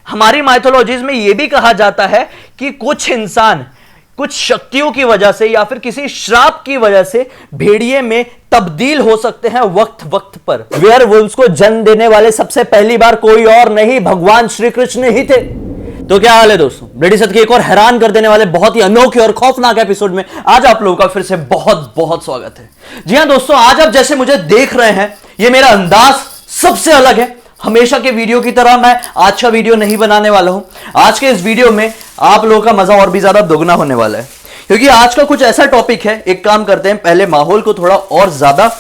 हमारी माइथोलॉजीज में यह भी कहा जाता है कि कुछ इंसान कुछ शक्तियों की वजह से या फिर किसी श्राप की वजह से भेड़िए में तब्दील हो सकते हैं वक्त वक्त पर। वेयरवुल्व्स को जन्म देने वाले सबसे पहली बार कोई और नहीं, भगवान श्री कृष्ण ही थे। तो क्या हाल है दोस्तों, ब्लेडी सत के एक और हैरान कर देने वाले बहुत ही अनोखे और खौफनाक एपिसोड में आज आप लोगों का फिर से बहुत बहुत स्वागत है। जी हां दोस्तों, आज आप जैसे मुझे देख रहे हैं, ये मेरा अंदाज सबसे अलग है। हमेशा के वीडियो की तरह मैं आज का वीडियो नहीं बनाने वाला हूं। आज के इस वीडियो में आप लोगों का मजा और भी ज्यादा दोगुना होने वाला है, क्योंकि आज का कुछ ऐसा टॉपिक है। एक काम करते हैं, पहले माहौल को थोड़ा और ज्यादा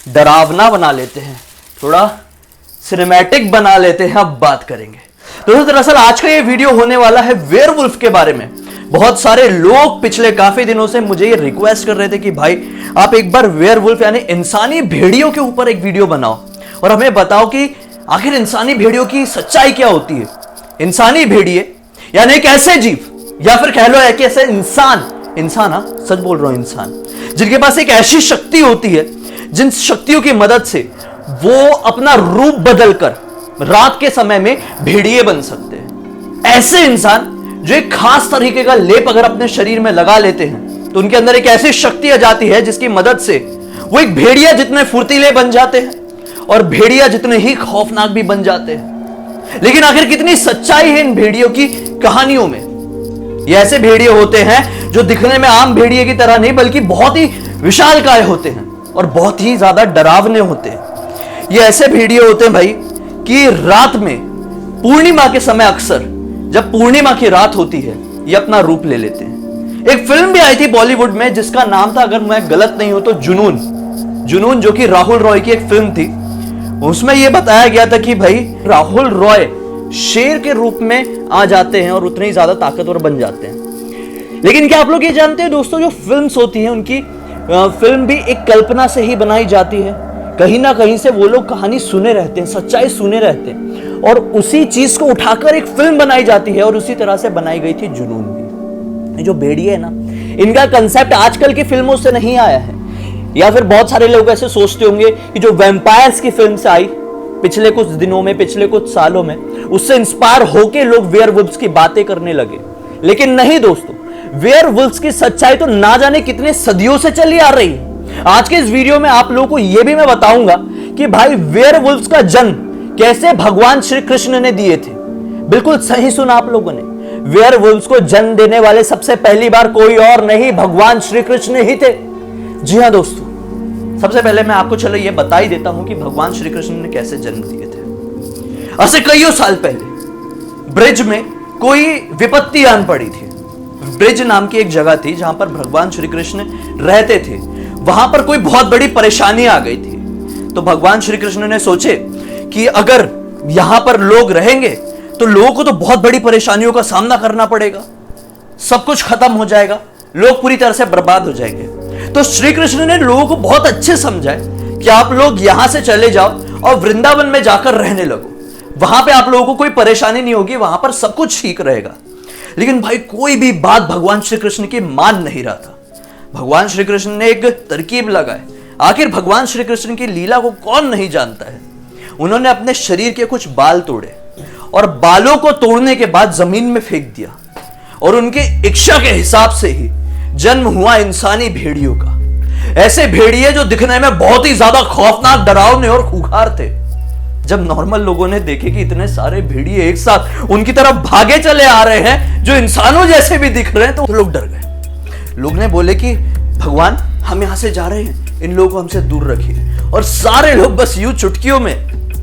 डरावना बना लेते हैं, थोड़ा सिनेमैटिक बना लेते हैं, अब बात करेंगे। तो दरअसल आज का ये वीडियो होने वाला है वेयरवुल्फ के बारे में। बहुत सारे लोग पिछले काफी दिनों से मुझे ये रिक्वेस्ट कर रहे थे कि भाई आप एक बार वेयरवुल्फ यानी इंसानी भेड़ियों के ऊपर एक वीडियो बनाओ और हमें बताओ कि आखिर इंसानी भेड़ियों की सच्चाई क्या होती है। इंसानी भेड़िए यानी एक ऐसे जीव या फिर कह लो एक ऐसे इंसान, सच बोल रहा हूं, इंसान जिनके पास एक ऐसी शक्ति होती है जिन शक्तियों की मदद से वो अपना रूप बदलकर रात के समय में भेड़िए बन सकते हैं। ऐसे इंसान जो एक खास तरीके का लेप अगर अपने शरीर में लगा लेते हैं तो उनके अंदर एक ऐसी शक्ति आ जाती है जिसकी मदद से वो एक भेड़िया जितने फुर्तीले बन जाते हैं और भेड़िया जितने ही खौफनाक भी बन जाते हैं। लेकिन आखिर कितनी सच्चाई है इन भेड़ियों की कहानियों में। ये ऐसे भेड़िए होते हैं जो दिखने में आम भेड़िए की तरह नहीं बल्कि बहुत ही विशालकाय होते हैं और बहुत ही ज्यादा डरावने होते हैं। ये ऐसे भेड़िए होते हैं भाई कि रात में पूर्णिमा के समय अक्सर जब पूर्णिमा की रात होती है ये अपना रूप ले लेते हैं। एक फिल्म भी आई थी बॉलीवुड में जिसका नाम था, अगर मैं गलत नहीं हूं तो, जुनून, जो कि राहुल रॉय की एक फिल्म थी। उसमें यह बताया गया था कि भाई राहुल रॉय शेर के रूप में आ जाते हैं और उतने ही ज्यादा ताकतवर बन जाते हैं। लेकिन क्या आप लोग ये जानते हैं दोस्तों, जो फिल्म्स होती हैं उनकी फिल्म भी एक कल्पना से ही बनाई जाती है। कहीं ना कहीं से वो लोग कहानी सुने रहते हैं, सच्चाई सुने रहते हैं और उसी चीज को उठाकर एक फिल्म बनाई जाती है और उसी तरह से बनाई गई थी जुनून भी। जो भेड़िए है ना, इनका कंसेप्ट आजकल की फिल्मों से नहीं आया है। या फिर बहुत सारे लोग ऐसे सोचते होंगे कि जो वैम्पायर्स की फिल्म से आई पिछले कुछ दिनों में, पिछले कुछ सालों में, उससे इंस्पायर होके लोग वेयरवुल्व्स की बातें करने लगे। लेकिन नहीं दोस्तों, वेयरवुल्व्स की सच्चाई तो ना जाने कितने सदियों से चली आ रही है। आज के इस वीडियो में आप लोगों को यह भी मैं बताऊंगा कि भाई वेयरवुल्व्स का जन्म कैसे भगवान श्री कृष्ण ने दिए थे। बिल्कुल सही सुना आप लोगों ने, वेयरवुल्व्स को जन्म देने वाले सबसे पहली बार कोई और नहीं, भगवान श्री कृष्ण ही थे। जी हां दोस्तों, सबसे पहले मैं आपको चलो ये बता ही देता हूं कि भगवान श्री कृष्ण ने कैसे जन्म दिए थे। ऐसे कईयों साल पहले ब्रिज में कोई विपत्ति आन पड़ी थी। ब्रिज नाम की एक जगह थी जहां पर भगवान श्री कृष्ण रहते थे। वहां पर कोई बहुत बड़ी परेशानी आ गई थी। तो भगवान श्री कृष्ण ने सोचे कि अगर यहां पर लोग रहेंगे तो लोगों को तो बहुत बड़ी परेशानियों का सामना करना पड़ेगा, सब कुछ खत्म हो जाएगा, लोग पूरी तरह से बर्बाद हो जाएंगे। तो श्री कृष्ण ने लोगों को बहुत अच्छे समझाए कि आप लोग यहां से चले जाओ और वृंदावन में जाकर रहने लगो। वहां पे आप लोगों को कोई परेशानी नहीं होगी, वहां पर सब कुछ ठीक रहेगा। लेकिन भाई कोई भी बात भगवान श्री कृष्ण की मान नहीं रहा था। भगवान श्री कृष्ण ने एक तरकीब लगाई। आखिर भगवान श्री कृष्ण की लीला को कौन नहीं जानता है। उन्होंने अपने शरीर के कुछ बाल तोड़े और बालों को तोड़ने के बाद जमीन में फेंक दिया और उनके इच्छा के हिसाब से ही जन्म हुआ इंसानी भेड़ियों का। ऐसे भेड़िए जो दिखने में बहुत ही ज्यादा खौफनाक, डरावने और खूंखार थे। जब नॉर्मल लोगों ने देखे कि इतने सारे भेड़िए एक साथ उनकी तरफ भागे चले आ रहे हैं जो इंसानों जैसे भी दिख रहे हैं, तो लोग डर गए। लोग ने बोले कि भगवान हम यहां से जा रहे हैं, इन लोगों को हमसे दूर रखिए। और सारे लोग बस यूं चुटकियों में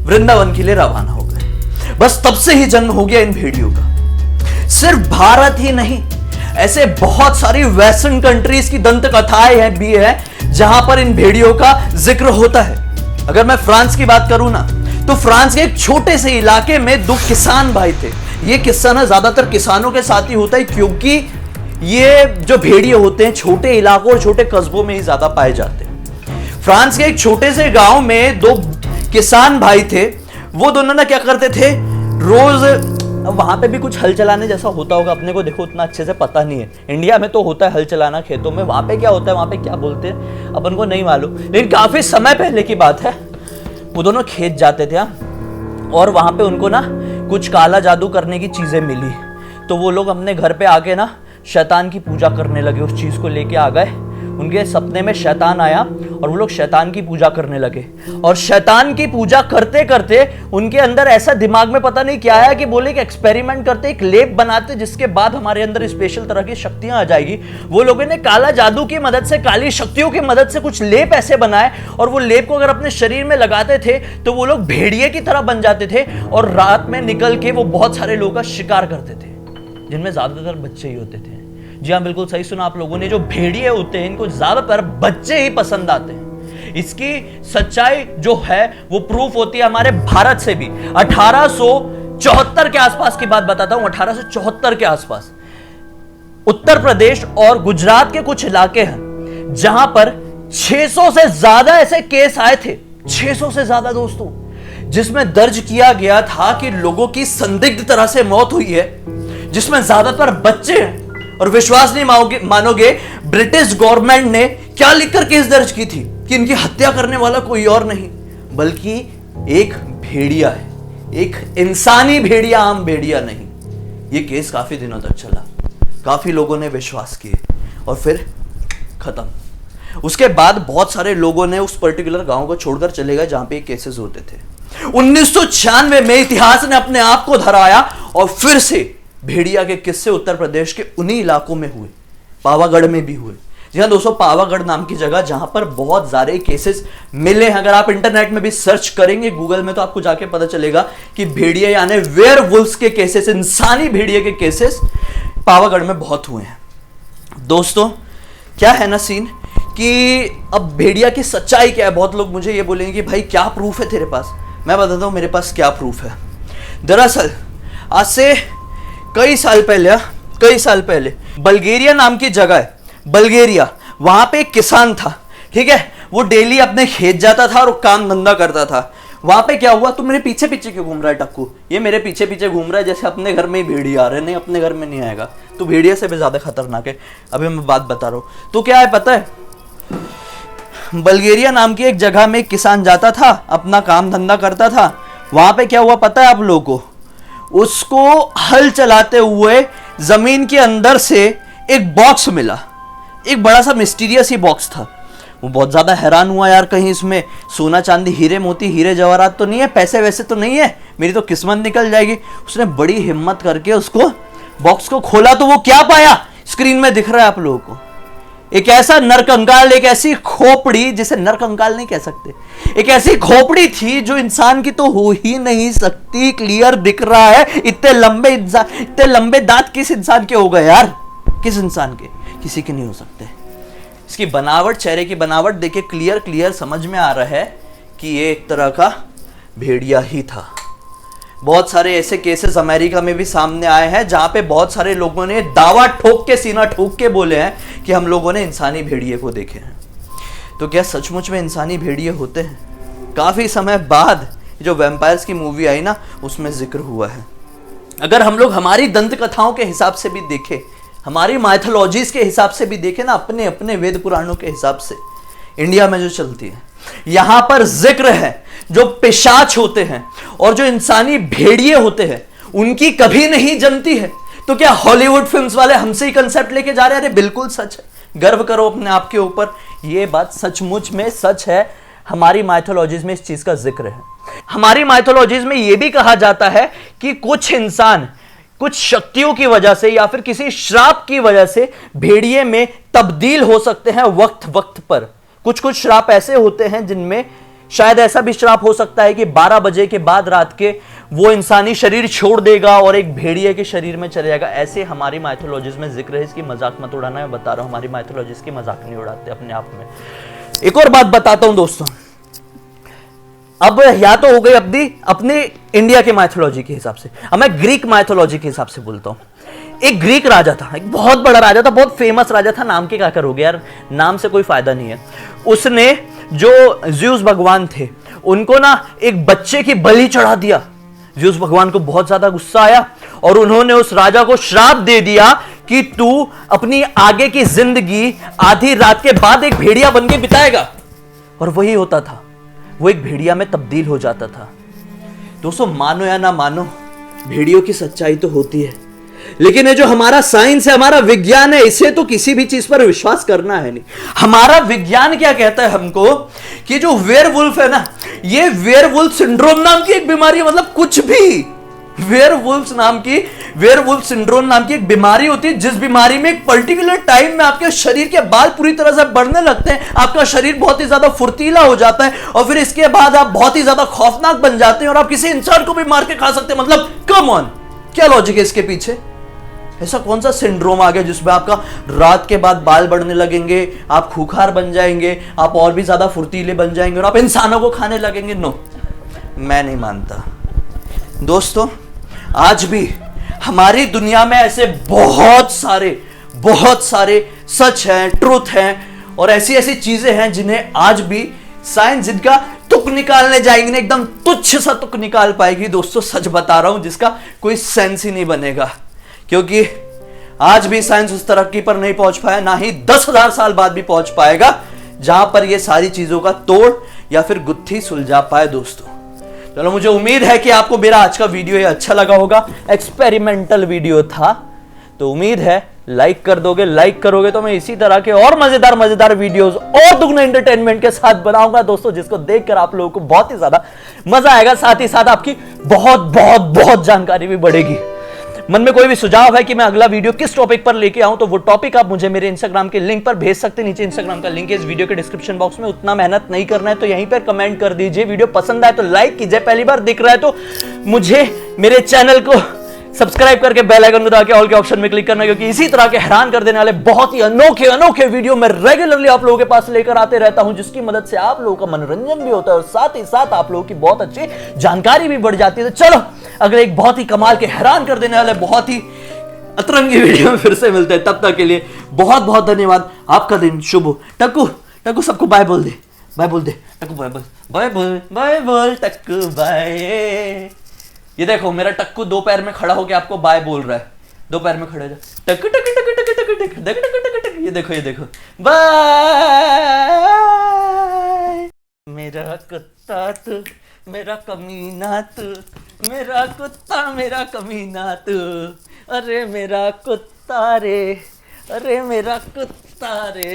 वृंदावन के लिए रवाना हो गए। बस तब से ही जन्म हो गया इन भेड़ियों का। सिर्फ भारत ही नहीं, ऐसे बहुत सारी वेस्टर्न कंट्रीज की दंत कथाएं भी है जहां पर इन भेड़ियों का जिक्र होता है। अगर मैं फ्रांस की बात करूं ना, तो फ्रांस के एक छोटे से इलाके में दो किसान भाई थे। ये किस्सा ना ज्यादातर किसानों के साथ ही होता है, क्योंकि ये जो भेड़िए होते हैं छोटे इलाकों और छोटे कस्बों में ही ज्यादा पाए जाते हैं। फ्रांस के एक छोटे से गांव में दो किसान भाई थे। वो दोनों ना क्या करते थे, रोज वहां पे भी कुछ हल चलाने जैसा होता होगा, अपने को देखो उतना अच्छे से पता नहीं है। इंडिया में तो होता है हल चलाना खेतों में, वहां पे क्या होता है, वहां पे क्या बोलते हैं अपन को नहीं मालूम। लेकिन काफी समय पहले की बात है, वो दोनों खेत जाते थे और वहां पे उनको ना कुछ काला जादू करने की चीजें मिली, तो वो लोग अपने घर पे आके ना शैतान की पूजा करने लगे। उस चीज को लेके आ गए, उनके सपने में शैतान आया और वो लोग शैतान की पूजा करने लगे। और शैतान की पूजा करते करते उनके अंदर ऐसा दिमाग में पता नहीं क्या आया कि बोले कि एक्सपेरिमेंट करते, एक लेप बनाते जिसके बाद हमारे अंदर स्पेशल तरह की शक्तियां आ जाएगी। वो लोगों ने काला जादू की मदद से, काली शक्तियों की मदद से कुछ लेप ऐसे बनाए, और वो लेप को अगर अपने शरीर में लगाते थे तो वो लोग भेड़िए की तरह बन जाते थे, और रात में निकल के वो बहुत सारे लोगों का शिकार करते थे, जिनमें ज्यादातर बच्चे ही होते थे। जी हाँ, बिल्कुल सही सुना आप लोगों ने। जो भेड़िए होते हैं इनको ज्यादातर बच्चे ही पसंद आते हैं। इसकी सच्चाई जो है वो प्रूफ होती है हमारे भारत से भी। 1874 के आसपास की बात बताता हूं, 1874 के आसपास उत्तर प्रदेश और गुजरात के कुछ इलाके हैं जहां पर 600 से ज्यादा ऐसे केस आए थे, 600 से ज्यादा दोस्तों, जिसमें दर्ज किया गया था कि लोगों की संदिग्ध तरह से मौत हुई है, जिसमें ज्यादातर बच्चे हैं। और विश्वास नहीं मानोगे, ब्रिटिश गवर्नमेंट ने क्या लिखकर केस दर्ज की थी कि इनकी हत्या करने वाला कोई और नहीं बल्कि एक भेड़िया है, एक इंसानी भेड़िया, आम भेड़िया नहीं। यह केस काफी दिनों तक चला, काफी लोगों ने विश्वास किए और फिर खत्म। उसके बाद बहुत सारे लोगों ने उस पर्टिकुलर गांव को छोड़कर चले गए जहां पे ये केसेस होते थे। 1996 में इतिहास ने अपने आप को धराया और फिर से भेड़िया के किस्से उत्तर प्रदेश के उन्हीं इलाकों में हुए, पावागढ़ में भी हुए। जी हाँ दोस्तों, पावागढ़ नाम की जगह जहां पर बहुत सारे केसेस मिले हैं। अगर आप इंटरनेट में भी सर्च करेंगे गूगल में तो आपको जाके पता चलेगा कि भेड़िया यानी वेयरवुल्फ्स के केसेस, इंसानी भेड़िया के केसेस पावागढ़ में बहुत हुए हैं। दोस्तों क्या है ना सीन कि अब भेड़िया की सच्चाई क्या है। बहुत लोग मुझे ये बोलेंगे कि भाई क्या प्रूफ है तेरे पास। मैं बताता हूं मेरे पास क्या प्रूफ है। दरअसल आज से कई साल पहले बल्गेरिया नाम की जगह है, बल्गेरिया, वहां पे एक किसान था, ठीक है। वो डेली अपने खेत जाता था और काम धंधा करता था। वहां पे क्या हुआ, तू मेरे पीछे पीछे क्यों घूम रहा है टक्कू? ये मेरे पीछे पीछे घूम रहा है जैसे अपने घर में ही भेड़िया आ रहे। नहीं, अपने घर में नहीं आएगा, तू भेड़िया से भी ज्यादा खतरनाक है। अभी मैं बात बता रहा हूं। तो क्या है पता है, बल्गेरिया नाम की एक जगह में एक किसान जाता था, अपना काम धंधा करता था। वहां पे क्या हुआ पता है आप लोगों को, उसको हल चलाते हुए जमीन के अंदर से एक बॉक्स मिला, एक बड़ा सा मिस्टीरियस ही बॉक्स था। वो बहुत ज्यादा हैरान हुआ, यार कहीं इसमें सोना चांदी हीरे मोती हीरे जवाहरात तो नहीं है, पैसे वैसे तो नहीं है, मेरी तो किस्मत निकल जाएगी। उसने बड़ी हिम्मत करके उसको बॉक्स को खोला तो वो क्या पाया, स्क्रीन में दिख रहा है आप लोगों को, एक ऐसा नरकंकाल, एक ऐसी खोपड़ी, जिसे नरकंकाल नहीं कह सकते, एक ऐसी खोपड़ी थी जो इंसान की तो हो ही नहीं सकती। क्लियर दिख रहा है। इतने लंबे दांत किस इंसान के हो गए यार, किस इंसान के? किसी के नहीं हो सकते। इसकी बनावट, चेहरे की बनावट देखे क्लियर समझ में आ रहा है कि ये एक तरह का भेड़िया ही था। बहुत सारे ऐसे केसेस अमेरिका में भी सामने आए हैं जहां पे बहुत सारे लोगों ने दावा ठोक के, सीना ठोक के बोले हैं कि हम लोगों ने इंसानी भेड़िए को देखे हैं। तो क्या सचमुच में इंसानी भेड़िए होते हैं? काफी समय बाद जो वैम्पायर्स की मूवी आई ना, उसमें जिक्र हुआ है। अगर हम लोग हमारी दंत कथाओं के हिसाब से भी देखें, हमारी माइथोलॉजीज के हिसाब से भी देखें ना, अपने अपने वेद पुराणों के हिसाब से इंडिया में जो चलती है, यहां पर जिक्र है जो पिशाच होते हैं और जो इंसानी भेड़िए होते हैं उनकी कभी नहीं जमती है। तो क्या हॉलीवुड फिल्म्स वाले हमसे ही कंसेप्ट लेके जा रहे हैं? अरे बिल्कुल सच है, गर्व करो अपने आप के ऊपर, ये बात सचमुच में सच है। हमारी माइथोलॉजीज में इस चीज का जिक्र है। हमारी माइथोलॉजीज में यह भी कहा जाता है कि कुछ इंसान कुछ शक्तियों की वजह से या फिर किसी श्राप की वजह से भेड़िए में तब्दील हो सकते हैं वक्त वक्त पर। कुछ कुछ श्राप ऐसे होते हैं जिनमें शायद ऐसा भी श्राप हो सकता है कि 12 बजे के बाद रात के वो इंसानी शरीर छोड़ देगा और एक भेड़िए के शरीर में चले जाएगा। ऐसे हमारी माइथोलॉजीज में जिक्र है। इसकी मजाक मत उड़ाना, मैं बता रहा हूं, हमारी माइथोलॉजीज की मजाक नहीं उड़ाते अपने आप में। एक और बात बताता हूं दोस्तों, अब या तो हो गई अपनी इंडिया के माइथोलॉजी के हिसाब से, अब मैं ग्रीक माइथोलॉजी के हिसाब से बोलता हूं। एक ग्रीक राजा था, एक बहुत बड़ा राजा था, बहुत फेमस राजा था। नाम के क्या करोगे यार, नाम से कोई फायदा नहीं है। उसने जो ज़्यूस भगवान थे उनको ना एक बच्चे की बलि चढ़ा दिया। ज़्यूस भगवान को बहुत ज्यादा गुस्सा आया और उन्होंने उस राजा को श्राप दे दिया कि तू अपनी आगे की जिंदगी आधी रात के बाद एक भेड़िया बन के बिताएगा। और वही होता था, वो एक भेड़िया में तब्दील हो जाता था। दोस्तों मानो या ना मानो, भेड़ियों की सच्चाई तो होती है, लेकिन ये जो हमारा साइंस है, हमारा विज्ञान है, इसे तो किसी भी चीज पर विश्वास करना है नहीं। हमारा विज्ञान क्या कहता है हमको कि जो वेयरवुल्फ है ना, ये वेयरवुल्फ सिंड्रोम नाम की एक बीमारी, मतलब कुछ भी, वेयरवुल्फ सिंड्रोम नाम की एक बीमारी होती है, जिस बीमारी में एक पर्टिकुलर टाइम में आपके शरीर के बाल पूरी तरह से बढ़ने लगते हैं, आपका शरीर बहुत ही ज्यादा फुर्तीला हो जाता है, और फिर इसके बाद आप बहुत ही ज्यादा खौफनाक बन जाते हैं और आप किसी इंसान को भी मार के खा सकते हैं। मतलब कम ऑन, क्या लॉजिक है इसके पीछे? ऐसा कौन सा सिंड्रोम आ गया जिसमें आपका रात के बाद बाल बढ़ने लगेंगे, आप खूंखार बन जाएंगे, आप और भी ज्यादा फुर्तीले बन जाएंगे और आप इंसानों को खाने लगेंगे? नो, मैं नहीं मानता। दोस्तों, आज भी हमारी दुनिया में ऐसे बहुत सारे सच हैं, ट्रूथ हैं और ऐसी ऐसी चीजें हैं जिन्हें आज भी साइंस जिनका तुक निकालने जाएंगे ना, एकदम तुच्छ सा तुक निकाल पाएगी। दोस्तों, सच बता रहा हूं, जिसका कोई सेंस ही नहीं बनेगा, क्योंकि आज भी साइंस उस तरक्की पर नहीं पहुंच पाया, ना ही 10,000 साल बाद भी पहुंच पाएगा जहां पर ये सारी चीजों का तोड़ या फिर गुत्थी सुलझा पाए। दोस्तों, चलो, मुझे उम्मीद है कि आपको मेरा आज का वीडियो ये अच्छा लगा होगा। एक्सपेरिमेंटल वीडियो था, तो उम्मीद है लाइक कर दोगे। लाइक करोगे तो मैं इसी तरह के और मजेदार वीडियोस और दुगने एंटरटेनमेंट के साथ बनाऊंगा दोस्तों, जिसको देखकर आप लोगों को बहुत ही ज्यादा मजा आएगा, साथ ही साथ आपकी बहुत जानकारी भी बढ़ेगी। मन में कोई भी सुझाव है कि मैं अगला वीडियो किस टॉपिक पर लेके आऊं, तो वो टॉपिक आप मुझे मेरे इंस्टाग्राम के लिंक पर भेज सकते हैं। नीचे इंस्टाग्राम का लिंक है इस वीडियो के डिस्क्रिप्शन बॉक्स में। उतना मेहनत नहीं करना है तो यहीं पर कमेंट कर दीजिए। वीडियो पसंद आए तो लाइक कीजिए, पहली बार दिख रहा है तो मुझे मेरे चैनल को सब्सक्राइब करके बेल आइकन को दबा के ऑल के ऑप्शन में क्लिक करना, क्योंकि इसी तरह के हैरान कर देने वाले बहुत ही अनोखे वीडियो मैं रेगुलरली आप लोगों के पास लेकर आते रहता हूं, जिसकी मदद से आप लोगों का मनोरंजन भी होता है और साथ ही साथ आप लोगों की बहुत अच्छी जानकारी भी बढ़ जाती है। तो चलो, अगले एक बहुत ही कमाल के हैरान कर देने वाले बहुत ही अतरंगी वीडियो में फिर से मिलते हैं। तब तक के लिए बहुत धन्यवाद। आपका दिन शुभ हो। टक्कू सबको बाय बोल दे, टक्कू बाय बोल टक्कू बाय। ये देखो, मेरा टक्कू 2 पैर में खड़ा होकर आपको बाय बोल रहा है। 2 पैर में खड़े हो जा, टक्कू टक, ये देखो बाय। मेरा कुत्ता तू, मेरा कमीना तू, मेरा कुत्ता मेरा कमीना तू, अरे मेरा कुत्ता रे, अरे मेरा कुत्ता रे।